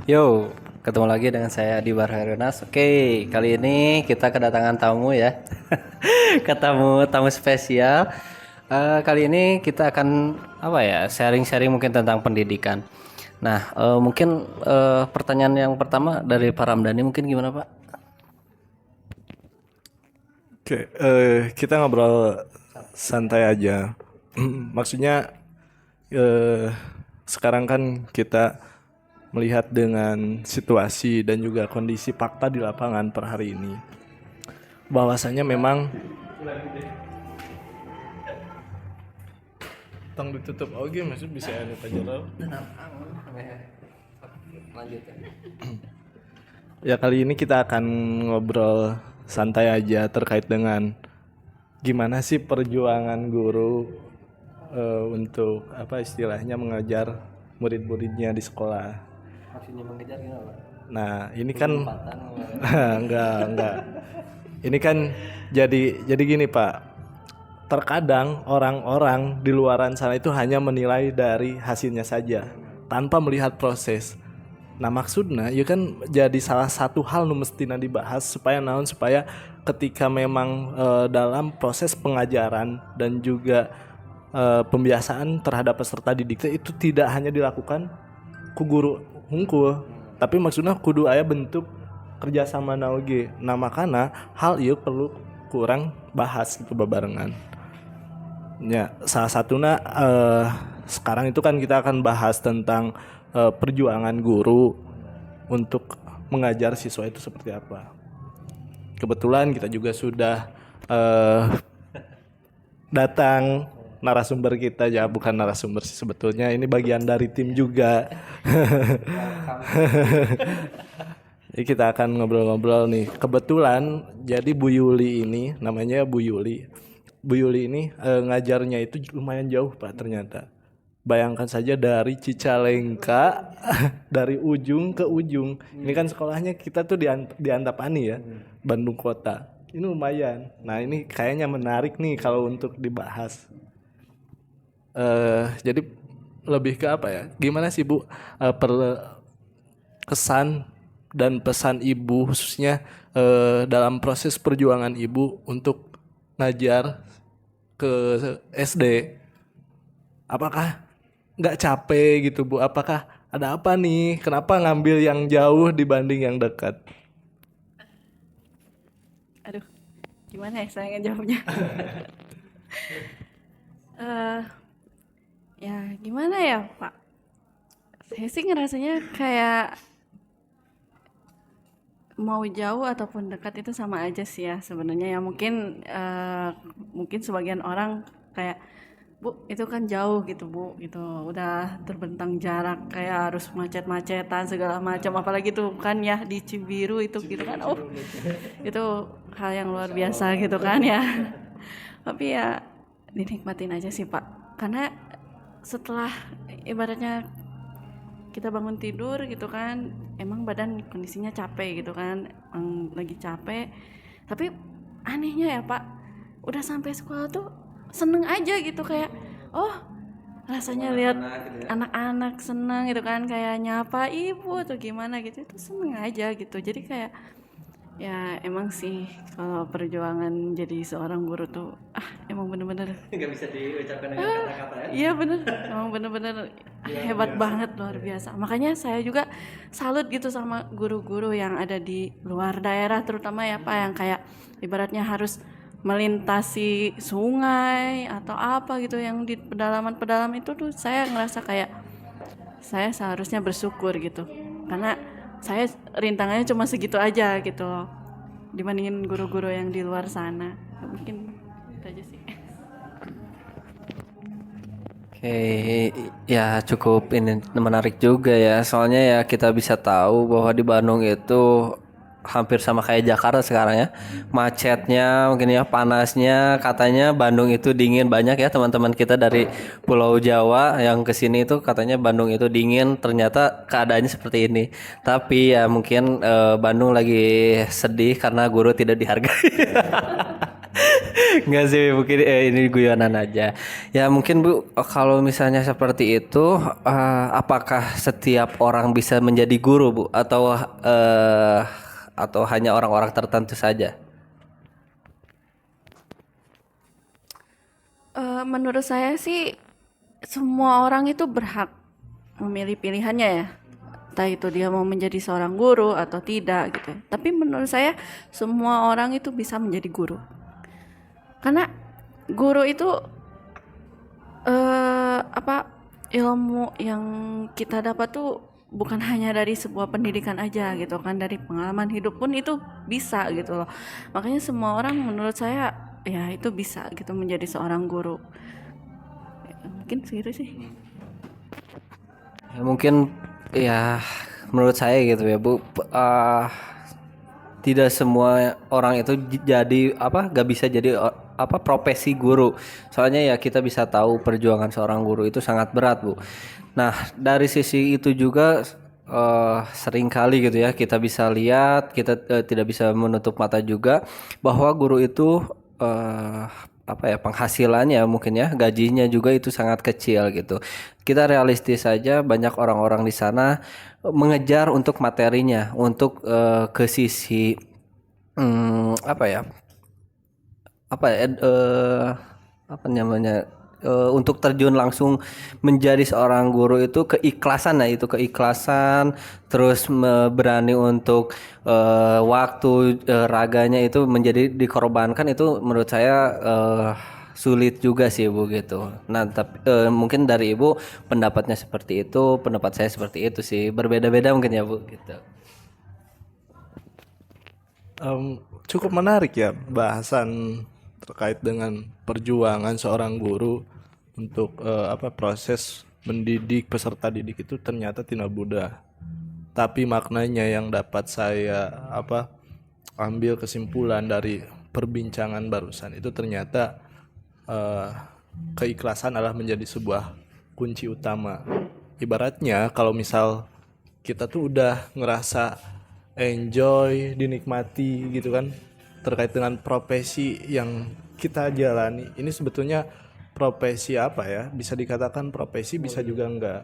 Yo, ketemu lagi dengan saya di Bar Herunas. Oke, kali ini kita kedatangan tamu ya. Ketemu tamu spesial. Kali ini kita akan apa ya? Sharing-sharing mungkin tentang pendidikan. Nah, mungkin pertanyaan yang pertama dari Pak Ramdhani mungkin gimana Pak? Oke, kita ngobrol santai aja. Maksudnya eh, sekarang kan kita melihat dengan situasi dan juga kondisi fakta di lapangan per hari ini, bahwasanya memang tong ditutup oke maksud bisa ada aja. Lanjut ya. Ya kali ini kita akan ngobrol santai aja terkait dengan gimana sih perjuangan guru untuk apa istilahnya mengajar murid-muridnya di sekolah. Maksudnya mengejar gimana Pak? Nah, ini kan Lompatan. enggak. Ini kan jadi gini, Pak. Terkadang orang-orang di luaran sana itu hanya menilai dari hasilnya saja tanpa melihat proses. Nah, maksudnya ya kan jadi salah satu hal nu mestina dibahas supaya naon supaya ketika memang dalam proses pengajaran dan juga pembiasaan terhadap peserta didik itu tidak hanya dilakukan ku guru hungkul, tapi maksudnya kudu aya bentuk kerjasama naoge. Nah makana hal itu perlu kurang bahas gitu bebarengan. Ya, salah satunya sekarang itu kan kita akan bahas tentang perjuangan guru untuk mengajar siswa itu seperti apa. Kebetulan kita juga sudah eh, datang narasumber kita, ya bukan narasumber sih sebetulnya ini bagian dari tim juga. Jadi kita akan ngobrol-ngobrol nih. Kebetulan jadi Bu Yuli ini namanya Bu Yuli. Bu Yuli ini ngajarnya itu lumayan jauh Pak ternyata. Bayangkan saja dari Cicalengka dari ujung ke ujung. Ini kan sekolahnya kita tuh di Antapani ya, Bandung Kota. Ini lumayan. Nah ini kayaknya menarik nih kalau untuk dibahas. Jadi lebih ke apa ya? Gimana sih Bu kesan dan pesan ibu khususnya dalam proses perjuangan ibu untuk ngajar ke SD? Apakah nggak capek gitu Bu? Apakah ada apa nih? Kenapa ngambil yang jauh dibanding yang dekat? Aduh, gimana ya saya ngejawabnya? Eh, ya gimana ya Pak? Saya sih ngerasanya kayak mau jauh ataupun dekat itu sama aja sih ya sebenarnya ya mungkin sebagian orang kayak Bu itu kan jauh gitu Bu gitu udah terbentang jarak kayak harus macet-macetan segala macam apalagi tuh kan ya di Cibiru itu gitu kan itu hal yang luar biasa gitu kan ya tapi ya dinikmatin aja sih Pak karena setelah ibaratnya kita bangun tidur gitu kan emang badan kondisinya capek gitu kan emang lagi capek tapi anehnya ya Pak udah sampai sekolah tuh seneng aja gitu kayak oh rasanya lihat anak-anak seneng gitu kan kayak nyapa ibu atau gimana gitu itu seneng aja gitu jadi kayak ya emang sih kalau perjuangan jadi seorang guru tuh emang bener-bener Nggak bisa diucapkan dengan kata-kata ya. iya bener, emang bener-bener hebat banget luar biasa. Makanya saya juga salut gitu sama guru-guru yang ada di luar daerah terutama ya Pak yang kayak ibaratnya harus melintasi sungai atau apa gitu yang di pedalaman-pedalaman itu tuh saya ngerasa kayak saya seharusnya bersyukur gitu. Karena saya rintangannya cuma segitu aja gitu loh. Dibandingin guru-guru yang di luar sana. Mungkin itu aja sih. Oke, ya cukup ini menarik juga ya. Soalnya ya kita bisa tahu bahwa di Bandung itu hampir sama kayak Jakarta sekarang ya. Macetnya, mungkin ya panasnya, katanya Bandung itu dingin banyak ya teman-teman kita dari Pulau Jawa yang ke sini itu katanya Bandung itu dingin. Ternyata keadaannya seperti ini. Tapi ya mungkin Bandung lagi sedih karena guru tidak dihargai. Enggak sih, mungkin ini guyonan aja. Ya mungkin Bu, kalau misalnya seperti itu, apakah setiap orang bisa menjadi guru Bu, atau hanya orang-orang tertentu saja? Menurut saya sih semua orang itu berhak memilih pilihannya ya. Entah itu dia mau menjadi seorang guru atau tidak gitu. Tapi menurut saya semua orang itu bisa menjadi guru. Karena guru itu apa ilmu yang kita dapat tuh bukan hanya dari sebuah pendidikan aja gitu kan, dari pengalaman hidup pun itu bisa gitu loh. Makanya semua orang menurut saya ya itu bisa gitu menjadi seorang guru. Mungkin segitu sih. Ya, mungkin ya menurut saya gitu ya Bu, tidak semua orang itu jadi apa gak bisa jadi apa profesi guru. Soalnya ya kita bisa tahu perjuangan seorang guru itu sangat berat Bu. Nah dari sisi itu juga sering kali gitu ya kita bisa lihat, kita tidak bisa menutup mata juga bahwa guru itu apa ya, penghasilannya mungkin ya, gajinya juga itu sangat kecil gitu. Kita realistis saja, banyak orang-orang di sana mengejar untuk materinya, untuk ke sisi apa ya, apa ya, apa namanya, untuk terjun langsung menjadi seorang guru itu keikhlasan. Nah itu keikhlasan, terus berani untuk waktu, raganya itu menjadi dikorbankan, itu menurut saya sulit juga sih Bu gitu. Nah tapi mungkin dari Ibu pendapatnya seperti itu, pendapat saya seperti itu sih, berbeda-beda mungkin ya Bu gitu. Cukup menarik ya bahasan terkait dengan perjuangan seorang guru untuk apa proses mendidik peserta didik itu ternyata tidak mudah. Tapi maknanya yang dapat saya apa ambil kesimpulan dari perbincangan barusan itu ternyata eh, keikhlasan adalah menjadi sebuah kunci utama. Ibaratnya kalau misal kita tuh udah ngerasa enjoy, dinikmati gitu kan terkait dengan profesi yang kita jalani. Ini sebetulnya profesi apa ya? Bisa dikatakan profesi, bisa juga enggak.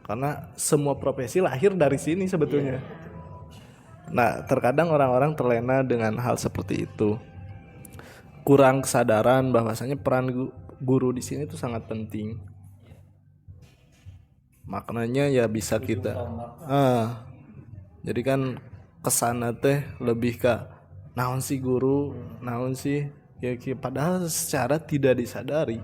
Karena semua profesi lahir dari sini sebetulnya. Nah, terkadang orang-orang terlena dengan hal seperti itu. Kurang kesadaran bahwasanya peran guru di sini itu sangat penting. Maknanya ya bisa kita jadi kan kesana teh lebih ke naon sih guru, naon sih ya padahal secara tidak disadari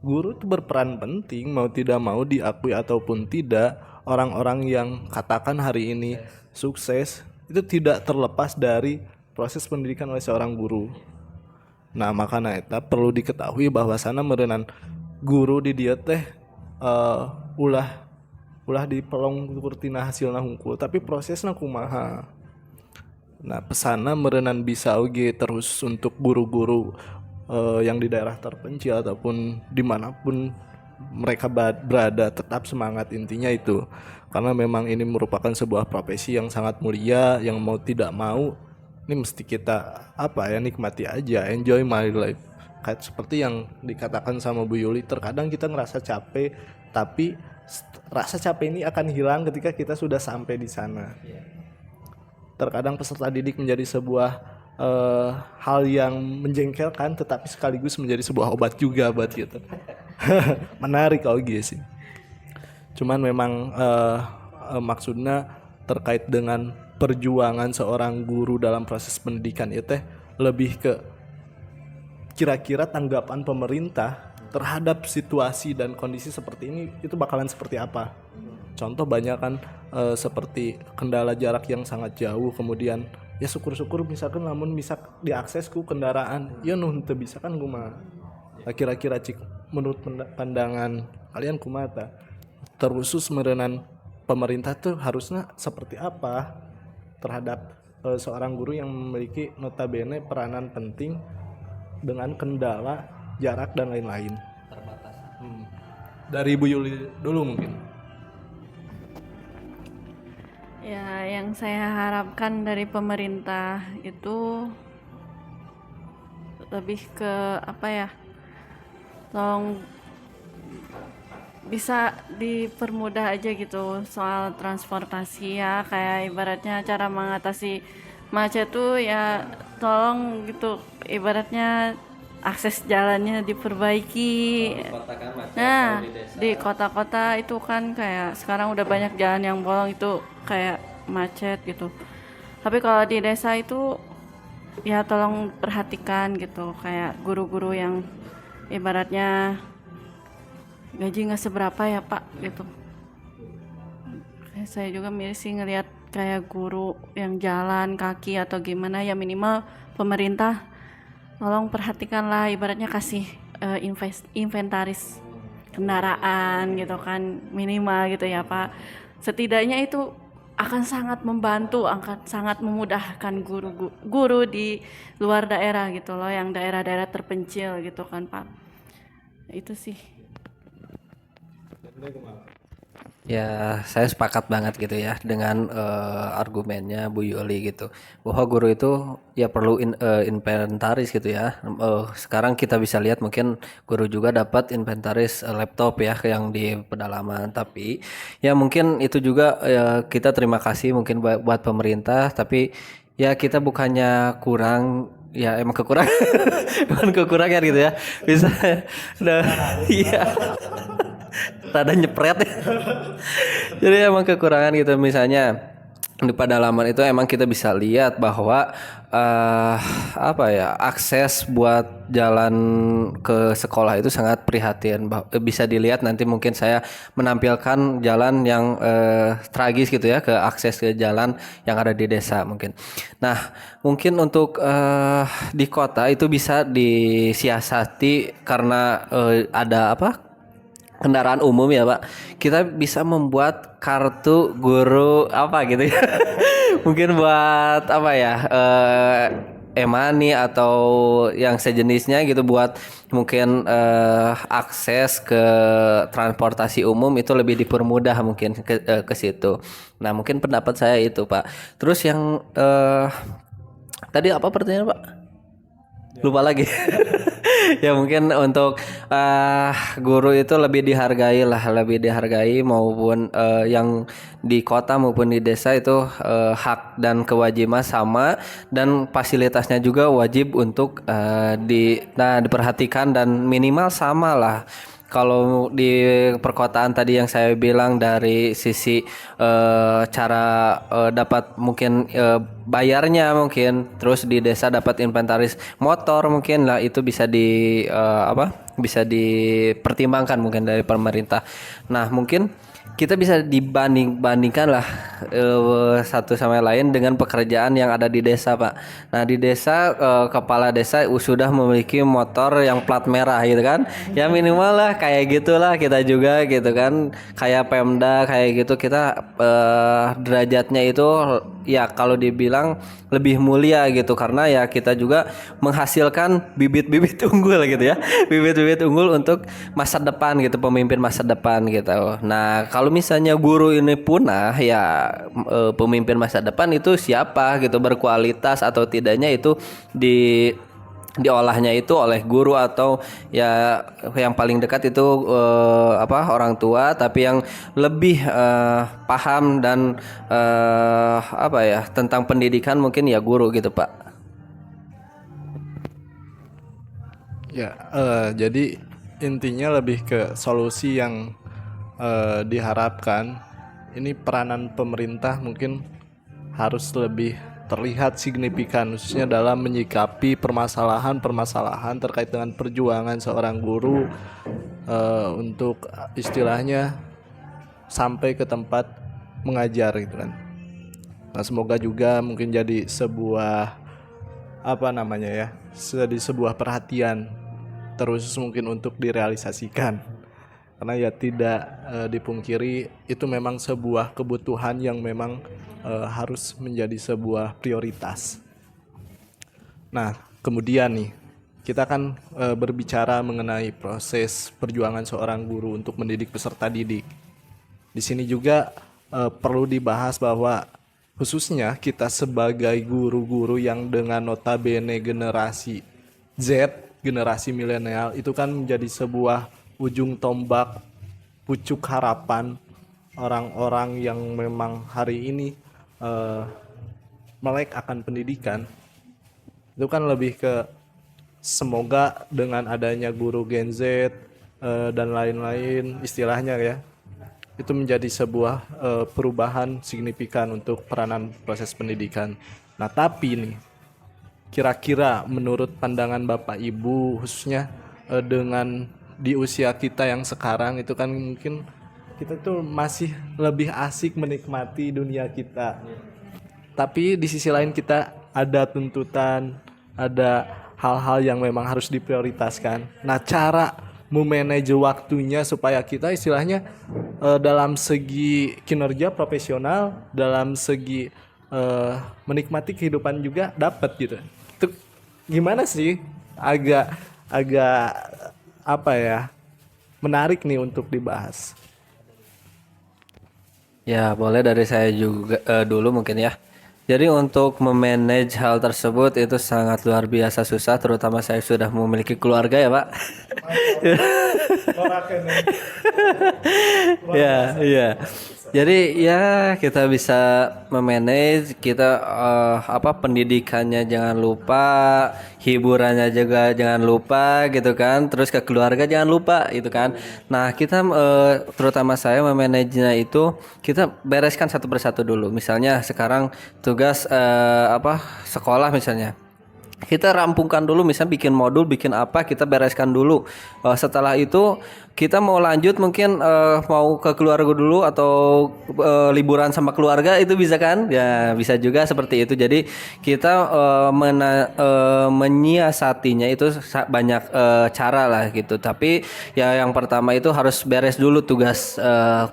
guru itu berperan penting mau tidak mau diakui ataupun tidak. Orang-orang yang katakan hari ini sukses itu tidak terlepas dari proses pendidikan oleh seorang guru. Nah makanya itu perlu diketahui bahwa sana merenan guru di dia teh ulah dipelong kurtina hasilna hungkul tapi prosesnya kumaha. Nah pesana merenan bisa oge terus untuk guru-guru yang di daerah terpencil ataupun dimanapun mereka berada tetap semangat, intinya itu karena memang ini merupakan sebuah profesi yang sangat mulia yang mau tidak mau ini mesti kita apa ya nikmati aja, enjoy my life. Kayak seperti yang dikatakan sama Bu Yuli, terkadang kita ngerasa capek tapi rasa capek ini akan hilang ketika kita sudah sampai di sana. Terkadang peserta didik menjadi sebuah hal yang menjengkelkan tetapi sekaligus menjadi sebuah obat juga buat kita. Menarik kalau gitu sih. Cuman memang maksudnya terkait dengan perjuangan seorang guru dalam proses pendidikan itu lebih ke kira-kira tanggapan pemerintah terhadap situasi dan kondisi seperti ini itu bakalan seperti apa. Contoh banyak kan seperti kendala jarak yang sangat jauh, kemudian ya syukur-syukur misalkan namun bisa diakses ku kendaraan ya nuh teu bisa kan kumaha. Kira-kira cik menurut pandangan kalian kumaha terusus merenan pemerintah tuh harusnya seperti apa terhadap seorang guru yang memiliki notabene peranan penting dengan kendala jarak dan lain-lain. Dari Bu Yuli dulu mungkin. Ya, yang saya harapkan dari pemerintah itu lebih ke apa ya, tolong bisa dipermudah aja gitu soal transportasi ya, kayak ibaratnya cara mengatasi macet tuh ya tolong gitu, ibaratnya akses jalannya diperbaiki. Nah, di kota-kota itu kan kayak sekarang udah banyak jalan yang bolong itu kayak macet gitu. Tapi kalau di desa itu ya tolong perhatikan gitu, kayak guru-guru yang ibaratnya gaji nggak seberapa ya Pak gitu. Kayak saya juga miris sih ngelihat kayak guru yang jalan kaki atau gimana, ya minimal pemerintah tolong perhatikanlah, ibaratnya kasih inventaris kendaraan gitu kan, minimal gitu ya Pak. Setidaknya itu akan sangat membantu, akan sangat memudahkan guru di luar daerah gitu loh, yang daerah-daerah terpencil gitu kan Pak. Itu sih. Ya, saya sepakat banget gitu ya dengan argumennya Bu Yuli gitu. Bahwa guru itu ya perlu inventaris gitu ya. Sekarang kita bisa lihat mungkin guru juga dapat inventaris laptop ya yang di pedalaman. Tapi ya mungkin itu juga kita terima kasih mungkin buat pemerintah. Tapi ya kita bukannya kurang, ya emang kekurangan, emang kekurangan gitu ya. Bisa, nah, iya. Rada nyepret ya. Jadi emang kekurangan gitu, misalnya di pedalaman itu emang kita bisa lihat bahwa apa ya, akses buat jalan ke sekolah itu sangat prihatin. Bisa dilihat nanti mungkin saya menampilkan jalan yang tragis gitu ya, ke akses ke jalan yang ada di desa mungkin. Nah, mungkin untuk di kota itu bisa disiasati karena ada apa, kendaraan umum ya Pak, kita bisa membuat kartu guru apa gitu ya. Mungkin buat apa ya, e-money atau yang sejenisnya gitu, buat mungkin akses ke transportasi umum itu lebih dipermudah mungkin ke situ. Nah mungkin pendapat saya itu Pak. Terus yang tadi apa pertanyaan Pak? Lupa lagi. Ya mungkin untuk guru itu lebih dihargai lah, lebih dihargai, maupun yang di kota maupun di desa itu hak dan kewajiban sama, dan fasilitasnya juga wajib untuk diperhatikan dan minimal sama lah. Kalau di perkotaan tadi yang saya bilang dari sisi cara dapat mungkin bayarnya mungkin, terus di desa dapat inventaris motor mungkin lah, itu bisa bisa dipertimbangkan mungkin dari pemerintah. Nah mungkin kita bisa dibandingkan lah satu sama lain dengan pekerjaan yang ada di desa Pak. Nah di desa kepala desa sudah memiliki motor yang plat merah gitu kan. Ya minimal lah kayak gitulah kita juga gitu kan. Kayak Pemda kayak gitu, kita derajatnya itu ya kalau dibilang lebih mulia gitu, karena ya kita juga menghasilkan bibit-bibit unggul gitu ya. Bibit-bibit unggul untuk masa depan gitu, pemimpin masa depan gitu. Nah, kalau misalnya guru ini punah ya pemimpin masa depan itu siapa gitu, berkualitas atau tidaknya itu diolahnya itu oleh guru, atau ya yang paling dekat itu orang tua, tapi yang lebih paham dan tentang pendidikan mungkin ya guru gitu Pak. Ya, jadi intinya lebih ke solusi yang diharapkan. Ini peranan pemerintah mungkin harus lebih terlihat signifikan, khususnya dalam menyikapi permasalahan-permasalahan terkait dengan perjuangan seorang guru untuk istilahnya sampai ke tempat mengajar gitu kan. Nah, semoga juga mungkin jadi sebuah jadi sebuah perhatian terus mungkin untuk direalisasikan. Karena ya tidak dipungkiri itu memang sebuah kebutuhan yang memang harus menjadi sebuah prioritas. Nah, kemudian nih kita kan berbicara mengenai proses perjuangan seorang guru untuk mendidik peserta didik. Di sini juga perlu dibahas bahwa khususnya kita sebagai guru-guru yang dengan notabene generasi Z, generasi milenial itu kan menjadi sebuah ujung tombak pucuk harapan orang-orang yang memang hari ini melek akan pendidikan. Itu kan lebih ke semoga dengan adanya guru Gen Z dan lain-lain istilahnya ya, itu menjadi sebuah perubahan signifikan untuk peranan proses pendidikan. Nah tapi nih, kira-kira menurut pandangan Bapak Ibu khususnya dengan di usia kita yang sekarang itu kan mungkin kita tuh masih lebih asik menikmati dunia kita. Tapi di sisi lain kita ada tuntutan, ada hal-hal yang memang harus diprioritaskan. Nah, cara memanage waktunya supaya kita istilahnya dalam segi kinerja profesional, dalam segi menikmati kehidupan juga dapat gitu. Itu gimana sih? Agak apa ya? Menarik nih untuk dibahas. Ya, boleh dari saya juga dulu mungkin ya. Jadi untuk memanage hal tersebut itu sangat luar biasa susah, terutama saya sudah memiliki keluarga ya Pak. Ya, iya. Jadi ya kita bisa memanage, kita pendidikannya jangan lupa, hiburannya juga jangan lupa gitu kan, terus ke keluarga jangan lupa gitu kan. Nah kita terutama saya memanagenya itu kita bereskan satu persatu dulu. Misalnya sekarang tugas sekolah misalnya. Kita rampungkan dulu, misalnya bikin modul, bikin apa, kita bereskan dulu. Setelah itu kita mau lanjut mungkin mau ke keluarga dulu atau liburan sama keluarga itu bisa kan? Ya bisa juga seperti itu. Jadi kita menyiasatinya itu banyak cara lah gitu. Tapi ya yang pertama itu harus beres dulu tugas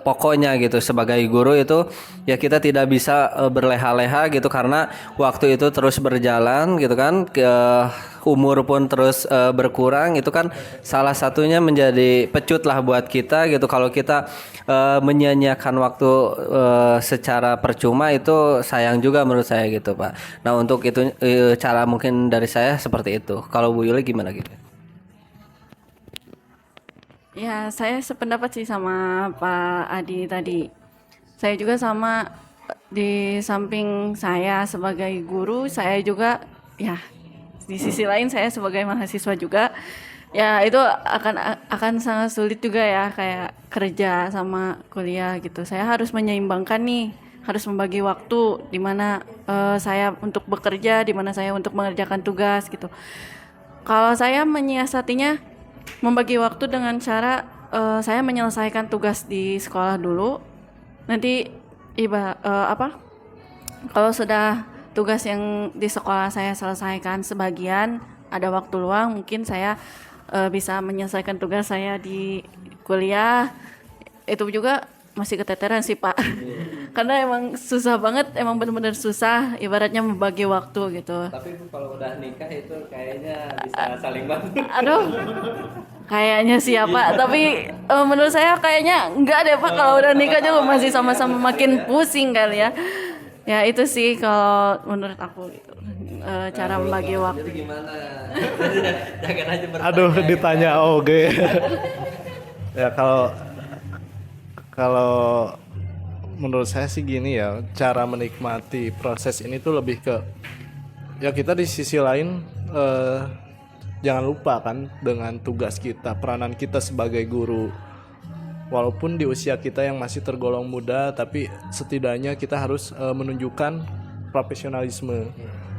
pokoknya gitu. Sebagai guru itu ya kita tidak bisa berleha-leha gitu karena waktu itu terus berjalan gitu kan. Umur pun terus berkurang, itu kan salah satunya menjadi pecut lah buat kita gitu. Kalau kita menyia-nyiakan waktu secara percuma itu sayang juga menurut saya gitu Pak. Nah untuk itu cara mungkin dari saya seperti itu. Kalau Bu Yuli gimana gitu? Ya, saya sependapat sih sama Pak Adi tadi. Saya juga sama, di samping saya sebagai guru, saya juga ya di sisi lain saya sebagai mahasiswa juga. Ya itu akan sangat sulit juga ya, kayak kerja sama kuliah gitu. Saya harus menyeimbangkan nih, harus membagi waktu di mana saya untuk bekerja, di mana saya untuk mengerjakan tugas gitu. Kalau saya menyiasatinya membagi waktu dengan cara saya menyelesaikan tugas di sekolah dulu. Nanti kalau sudah tugas yang di sekolah saya selesaikan sebagian, ada waktu luang, mungkin saya bisa menyelesaikan tugas saya di kuliah. Itu juga masih keteteran sih Pak. Karena emang susah banget, emang benar-benar susah ibaratnya membagi waktu gitu. Tapi kalau udah nikah itu kayaknya bisa saling bantu. Aduh, kayaknya siapa, tapi menurut saya kayaknya enggak deh Pak. Kalau udah nikah juga masih sama-sama makin pusing kali ya. Ya itu sih kalau menurut aku itu cara membagi waktu. Jadi gimana? Jangan aja bertanya. Aduh, ditanya oke. Ya kalau menurut saya sih gini ya, cara menikmati proses ini tuh lebih ke ya kita di sisi lain jangan lupa kan dengan tugas kita, peranan kita sebagai guru. Walaupun di usia kita yang masih tergolong muda, tapi setidaknya kita harus menunjukkan profesionalisme.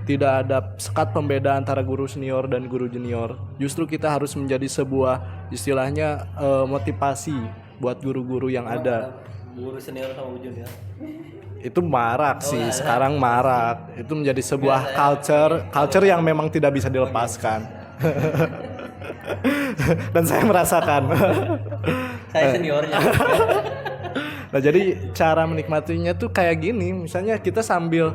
Tidak ada sekat pembeda antara guru senior dan guru junior. Justru kita harus menjadi sebuah istilahnya motivasi buat guru-guru yang ada. Guru senior sama junior. Itu marak sih, sekarang marak. Itu menjadi sebuah culture yang memang tidak bisa dilepaskan. Dan saya merasakan. Saya seniornya. Nah jadi cara menikmatinya tuh kayak gini, misalnya kita sambil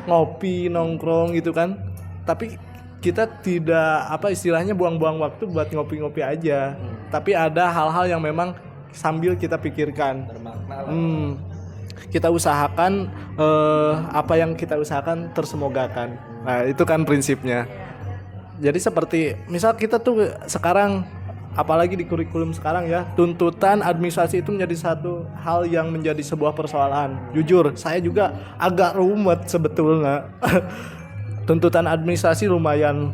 ngopi nongkrong gitu kan, tapi kita tidak istilahnya buang-buang waktu buat ngopi-ngopi aja, tapi ada hal-hal yang memang sambil kita pikirkan. Kita usahakan apa yang kita usahakan tersemogakan. Nah itu kan prinsipnya. Jadi seperti misal kita tuh sekarang, apalagi di kurikulum sekarang ya, tuntutan administrasi itu menjadi satu hal yang menjadi sebuah persoalan. Jujur, saya juga agak rumet sebetulnya. Tuntutan administrasi lumayan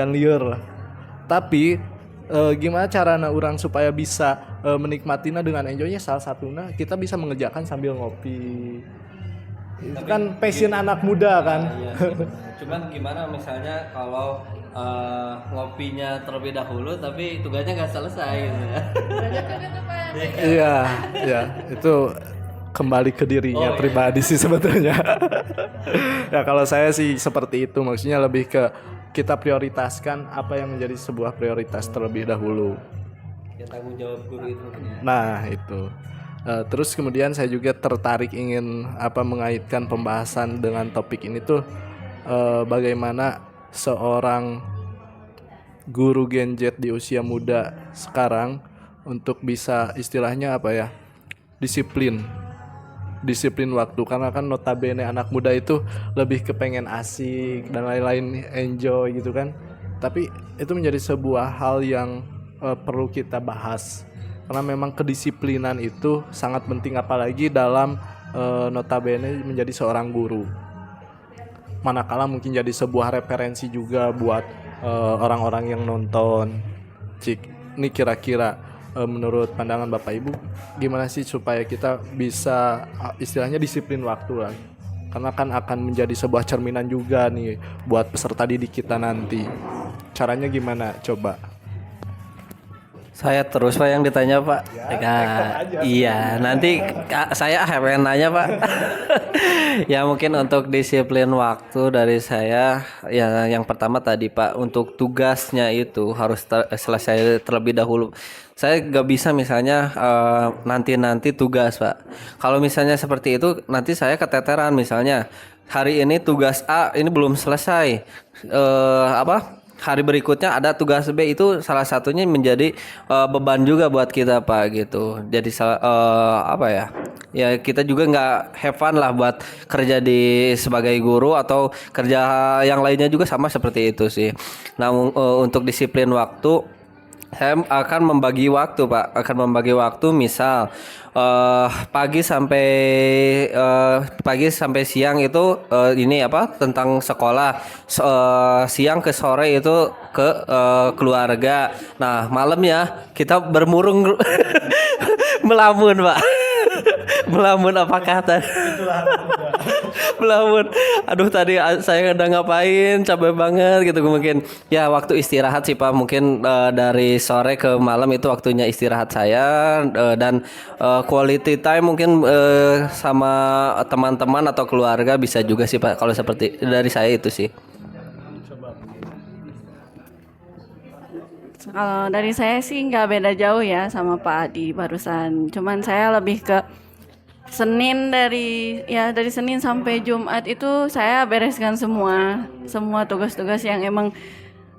liar lah. Tapi gimana caranya orang supaya bisa menikmatinya dengan enjoynya, salah satunya kita bisa mengerjakan sambil ngopi. Itu kan passion anak muda kan. Iya. Cuman gimana misalnya kalau ngopinya terlebih dahulu tapi tugasnya nggak selesai gitu ya. Iya, ya itu kembali ke dirinya pribadi sih sebetulnya. Ya kalau saya sih seperti itu, maksudnya lebih ke kita prioritaskan apa yang menjadi sebuah prioritas terlebih dahulu. Ya tanggung jawab guru itu mungkin ya. Nah itu. Terus kemudian saya juga tertarik ingin mengaitkan pembahasan dengan topik ini tuh bagaimana seorang guru Gen Z di usia muda sekarang untuk bisa istilahnya disiplin waktu, karena kan notabene anak muda itu lebih kepengen asik dan lain-lain, enjoy gitu kan, tapi itu menjadi sebuah hal yang perlu kita bahas karena memang kedisiplinan itu sangat penting, apalagi dalam notabene menjadi seorang guru, manakala mungkin jadi sebuah referensi juga buat orang-orang yang nonton. Cik, ini kira-kira menurut pandangan Bapak Ibu gimana sih supaya kita bisa istilahnya disiplin waktu lah, karena kan akan menjadi sebuah cerminan juga nih buat peserta didik kita nanti. Caranya gimana coba? Saya terus Pak yang ditanya Pak. Iya, nanti saya pengen nanya Pak. Ya mungkin untuk disiplin waktu dari saya, ya yang pertama tadi Pak, untuk tugasnya itu harus selesai terlebih dahulu. Saya gak bisa misalnya nanti tugas Pak. Kalau misalnya seperti itu nanti saya keteteran, misalnya hari ini tugas A ini belum selesai, hari berikutnya ada tugas B, itu salah satunya menjadi beban juga buat kita Pak gitu. Jadi ya kita juga nggak have fun lah buat kerja sebagai guru atau kerja yang lainnya juga sama seperti itu sih. Nah untuk disiplin waktu, saya akan membagi waktu Pak, misal pagi sampai siang itu tentang sekolah, siang ke sore itu ke keluarga. Nah malamnya kita bermurung melamun Pak. Melamun apakah tadi? Melamun. Aduh tadi saya udah ngapain, capek banget gitu mungkin. Ya waktu istirahat sih Pak, mungkin dari sore ke malam itu waktunya istirahat saya, dan quality time mungkin sama teman-teman atau keluarga bisa juga sih Pak. Kalau seperti dari saya itu sih. Kalau dari saya sih nggak beda jauh ya sama Pak Adi barusan. Cuman saya lebih ke dari Senin sampai Jumat itu saya bereskan semua tugas-tugas yang emang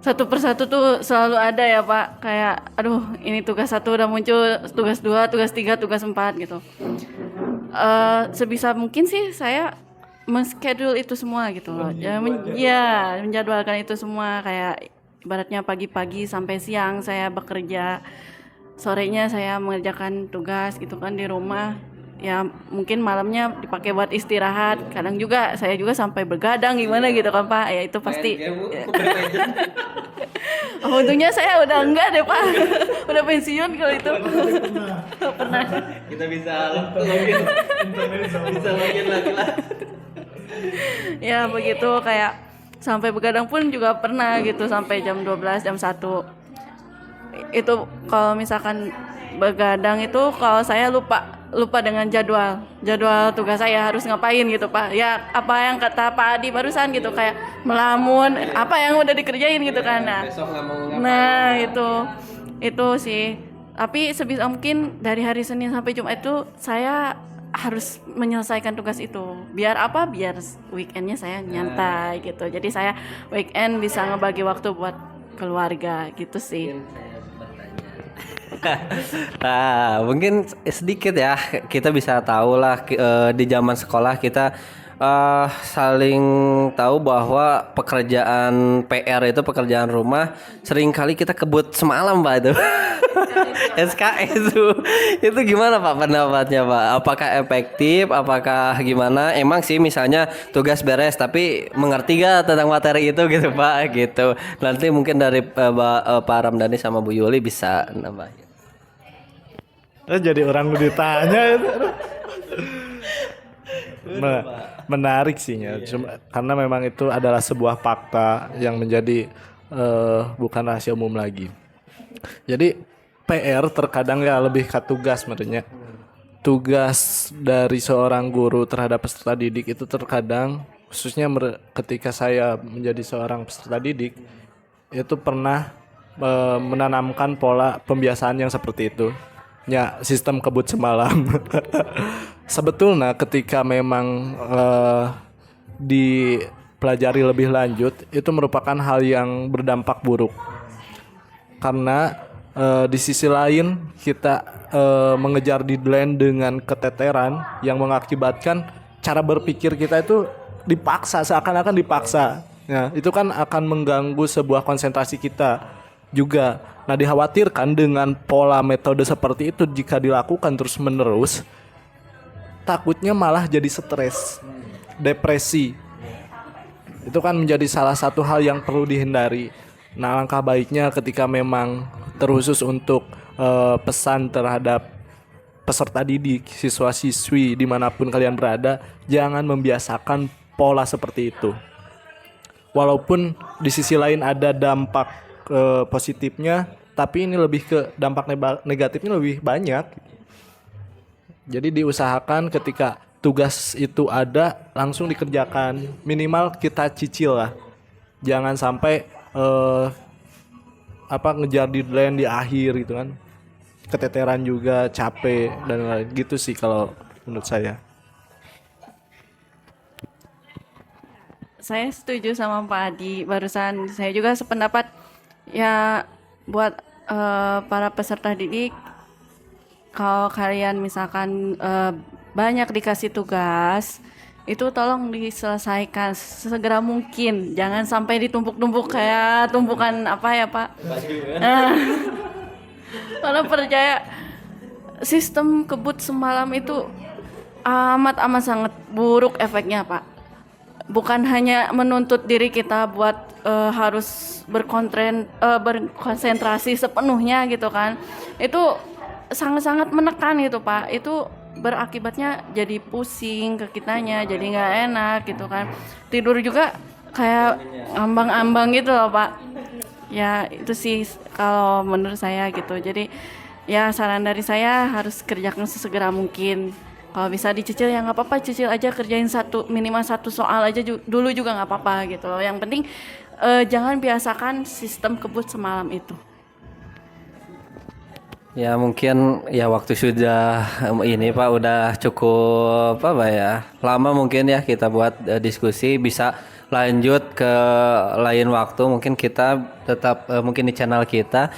satu persatu tuh selalu ada ya Pak. Kayak aduh ini tugas 1 udah muncul, tugas 2, tugas 3, tugas 4 gitu. Sebisa mungkin sih saya men-schedule itu semua gitu loh. Menjadwalkan itu semua, kayak ibaratnya pagi-pagi sampai siang saya bekerja, sorenya saya mengerjakan tugas gitu kan di rumah. Ya mungkin malamnya dipakai buat istirahat. Kadang juga saya juga sampai begadang gimana gitu kan Pak. Ya itu pasti. Untungnya saya udah enggak deh Pak. Udah pensiun kalau itu. Pernah. Kita bisa login lagi lah. Ya begitu, kayak sampai begadang pun juga pernah gitu, sampai jam 12, jam 1. Itu kalau misalkan begadang itu kalau saya lupa dengan jadwal tugas saya harus ngapain gitu Pak. Ya apa yang kata Pak Adi barusan gitu, kayak melamun apa yang udah dikerjain gitu kan. Nah itu sih. Tapi sebisa mungkin dari hari Senin sampai Jumat itu saya harus menyelesaikan tugas itu. Biar apa? Biar weekendnya saya nyantai gitu. Jadi saya weekend bisa ngebagi waktu buat keluarga gitu sih. Nah, mungkin sedikit ya kita bisa tahu lah di zaman sekolah kita saling tahu bahwa pekerjaan PR itu pekerjaan rumah seringkali kita kebut semalam Pak itu. SKS itu gimana Pak pendapatnya Pak? Apakah efektif? Apakah gimana? Emang sih misalnya tugas beres tapi mengerti gak tentang materi itu gitu Pak gitu. Nanti mungkin dari Pak Ramdhani sama Bu Yuli bisa nambah. Jadi orang ditanya itu. Menarik sih ya. Karena memang itu adalah sebuah fakta yang menjadi bukan rahasia umum lagi. Jadi PR terkadang ya lebih ke tugas menurutnya. Tugas dari seorang guru terhadap peserta didik itu terkadang khususnya ketika saya menjadi seorang peserta didik itu pernah menanamkan pola pembiasaan yang seperti itu. Ya, sistem kebut semalam. Sebetulnya ketika memang dipelajari lebih lanjut itu merupakan hal yang berdampak buruk. Karena di sisi lain kita mengejar deadline dengan keteteran yang mengakibatkan cara berpikir kita itu dipaksa, seakan-akan dipaksa. Nah, itu kan akan mengganggu sebuah konsentrasi kita juga. Nah, dikhawatirkan dengan pola metode seperti itu jika dilakukan terus-menerus, takutnya malah jadi stres, depresi. Itu kan menjadi salah satu hal yang perlu dihindari. Nah, langkah baiknya ketika memang terkhusus untuk pesan terhadap peserta didik, siswa-siswi dimanapun kalian berada, jangan membiasakan pola seperti itu. Walaupun di sisi lain ada dampak positifnya, tapi ini lebih ke dampak negatifnya lebih banyak. Jadi diusahakan ketika tugas itu ada langsung dikerjakan, minimal kita cicil lah. Jangan sampai ngejar deadline di akhir gitu kan. Keteteran juga, capek dan lain gitu sih kalau menurut saya. Saya setuju sama Pak Adi barusan. Saya juga sependapat ya buat para peserta didik, kalau kalian misalkan banyak dikasih tugas itu tolong diselesaikan sesegera mungkin, jangan sampai ditumpuk-tumpuk kayak tumpukan apa ya Pak. Kalau percaya sistem kebut semalam itu amat sangat buruk efeknya Pak. Bukan hanya menuntut diri kita buat harus berkonsentrasi sepenuhnya gitu kan. Itu sangat-sangat menekan gitu Pak. Itu berakibatnya jadi pusing ke kitanya, jadi nggak enak gitu kan. Tidur juga kayak ambang-ambang gitu loh Pak. Ya itu sih kalau menurut saya gitu. Jadi ya saran dari saya harus kerjakan sesegera mungkin. Kalau bisa dicicil ya nggak apa-apa, cicil aja, kerjain minimal satu soal aja dulu juga nggak apa-apa gitu loh. Yang penting jangan biasakan sistem kebut semalam itu. Ya mungkin ya waktu sudah ini Pak udah cukup apa ya lama mungkin ya kita buat diskusi, bisa lanjut ke lain waktu, mungkin kita tetap mungkin di channel kita.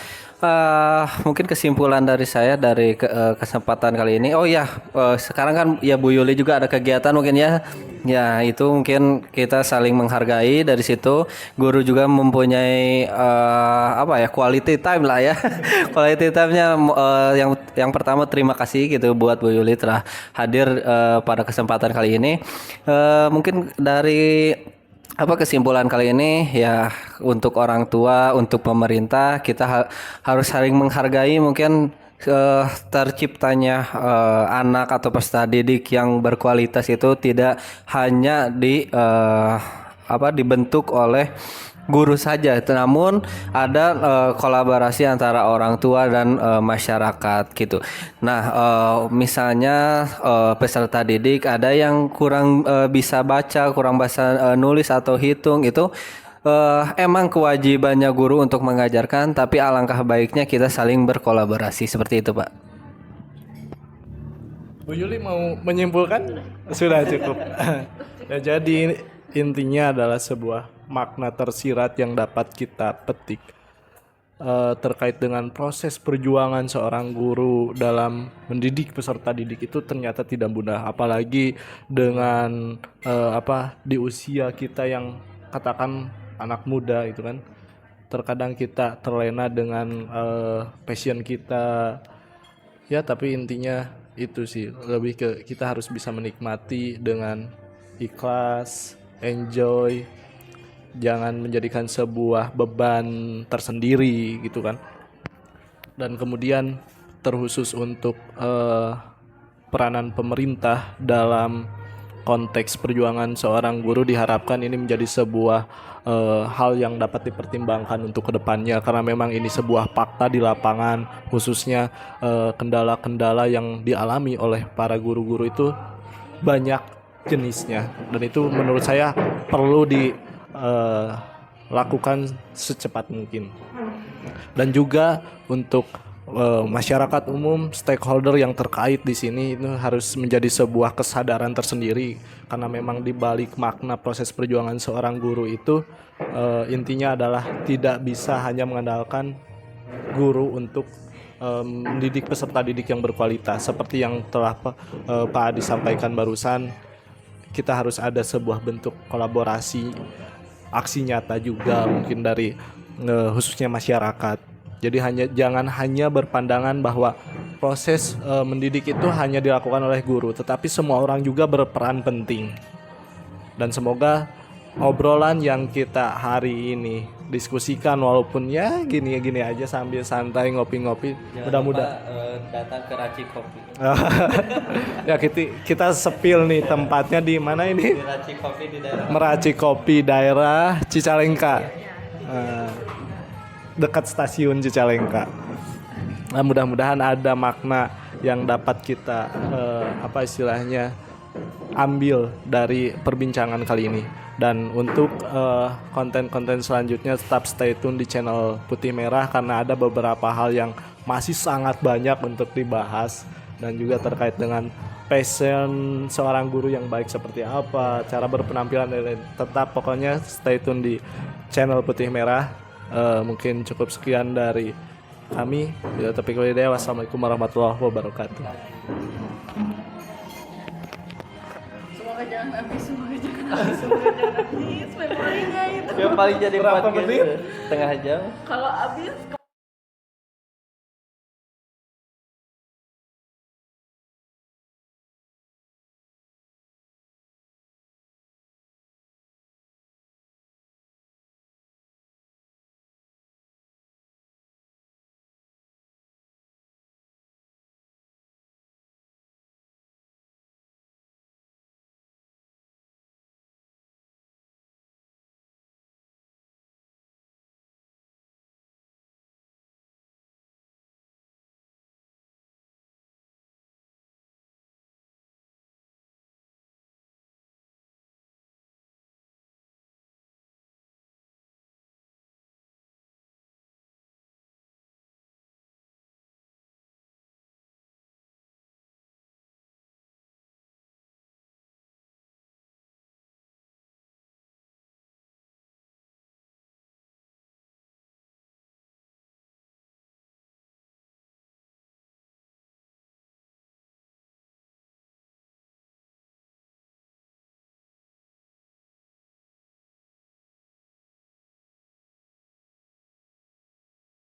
Mungkin kesimpulan dari saya dari kesempatan kali ini, oh ya sekarang kan ya Bu Yuli juga ada kegiatan mungkin ya itu mungkin kita saling menghargai. Dari situ guru juga mempunyai quality time lah ya. Quality time-nya yang pertama terima kasih gitu buat Bu Yuli telah hadir pada kesempatan kali ini. Mungkin dari kesimpulan kali ini ya, untuk orang tua, untuk pemerintah, kita harus saling menghargai mungkin terciptanya anak atau peserta didik yang berkualitas itu tidak hanya dibentuk oleh guru saja, namun ada kolaborasi antara orang tua dan masyarakat gitu. Nah, misalnya peserta didik ada yang kurang bisa baca, kurang bisa nulis atau hitung, itu emang kewajibannya guru untuk mengajarkan, tapi alangkah baiknya kita saling berkolaborasi seperti itu, Pak. Bu Yuli mau menyimpulkan? Sudah cukup. Ya, jadi intinya adalah sebuah makna tersirat yang dapat kita petik. terkait dengan proses perjuangan seorang guru dalam mendidik peserta didik itu ternyata tidak mudah, apalagi dengan di usia kita yang katakan anak muda itu kan. Terkadang kita terlena dengan passion kita ya, tapi intinya itu sih, lebih ke kita harus bisa menikmati dengan ikhlas, enjoy, jangan menjadikan sebuah beban tersendiri gitu kan. Dan kemudian terkhusus untuk peranan pemerintah dalam konteks perjuangan seorang guru, diharapkan ini menjadi sebuah hal yang dapat dipertimbangkan untuk kedepannya, karena memang ini sebuah fakta di lapangan, khususnya kendala-kendala yang dialami oleh para guru-guru itu banyak jenisnya, dan itu menurut saya perlu lakukan secepat mungkin. Dan juga untuk masyarakat umum, stakeholder yang terkait di sini itu harus menjadi sebuah kesadaran tersendiri, karena memang di balik makna proses perjuangan seorang guru itu intinya adalah tidak bisa hanya mengandalkan guru untuk mendidik peserta didik yang berkualitas. Seperti yang telah Pak Adi sampaikan barusan, kita harus ada sebuah bentuk kolaborasi, aksi nyata juga mungkin dari khususnya masyarakat. Jadi jangan hanya berpandangan bahwa proses mendidik itu hanya dilakukan oleh guru, tetapi semua orang juga berperan penting. Dan semoga obrolan yang kita hari ini diskusikan, walaupun ya gini-gini aja sambil santai ngopi-ngopi, mudah-mudahan datang ke Raci Kopi. ya kita sepil nih tempatnya di mana ini? Di Raci Kopi di daerah Meraci Kopi daerah Cicalengka, dekat stasiun Cicalengka. Nah, mudah-mudahan ada makna yang dapat kita ambil dari perbincangan kali ini. Dan untuk konten-konten selanjutnya tetap stay tune di channel Putih Merah, karena ada beberapa hal yang masih sangat banyak untuk dibahas, dan juga terkait dengan passion seorang guru yang baik seperti apa, cara berpenampilan dan lain-lain. Tetap pokoknya stay tune di channel Putih Merah. Mungkin cukup sekian dari kami. Bila taufiq wal hidayah, wassalamualaikum warahmatullahi wabarakatuh. Semoga jangan habis, semoga jangan habis memorinya itu. yang paling jadi Berapa podcast menit? setengah jam. Kalau habis